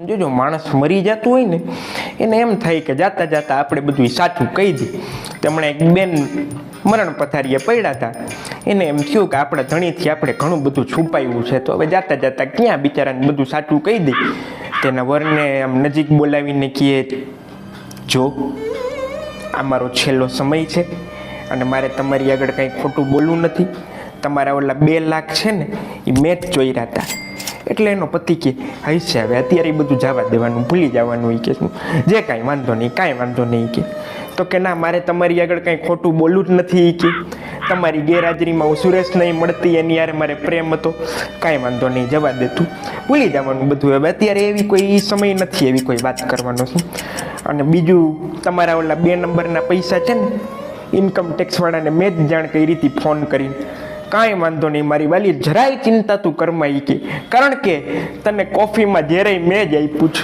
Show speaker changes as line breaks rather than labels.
જોજો માણસ મરી જતું હોય ને એને એમ થાય કે જાતા જાતા આપણે બધું સાચું કહી દઈએ. તેમણે એક બેન મરણ પથારીએ પડ્યા હતા. એને એમ થયું કે આપણા ધણીથી આપણે ઘણું બધું છુપાયું છે, તો હવે જાતા જાતા ક્યાં બિચારાને બધું સાચું કહી દઈ. તેના વરને આમ નજીક બોલાવીને કહે, જો આ મારો છેલ્લો સમય છે અને મારે તમારી આગળ કંઈ ખોટું બોલવું નથી. તમારા ઓલા 2 લાખ છે ને એ મેચ જોઈ રહ્યા હતા. એટલે એનો પતિ કે હશે હવે અત્યારે એ બધું જવા દેવાનું, ભૂલી જવાનું. એ કે જે કાંઈ વાંધો નહીં, કાંઈ વાંધો નહીં. કે તો કે ના, મારે તમારી આગળ કંઈ ખોટું બોલવું જ નથી. કે તમારી ગેરહાજરીમાં હું સુરેશ નહીં મળતી, એની યારે મારે પ્રેમ હતો. કાંઈ વાંધો નહીં, જવા દે તું, ભૂલી જવાનું બધું. હવે અત્યારે એવી કોઈ સમય નથી એવી કોઈ વાત કરવાનો શું. અને બીજું, તમારા ઓલા 2 નંબરના પૈસા છે ને, ઇન્કમ ટેક્સવાળાને મેં જ જાણ કરી હતી ફોન કરીને. કાંઈ વાંધો નહીં મારી વાલી, જરાય ચિંતા તું કરમાં. કે કારણ કે તને કોફીમાં ઝેરે મેં જ આપ્યું છે.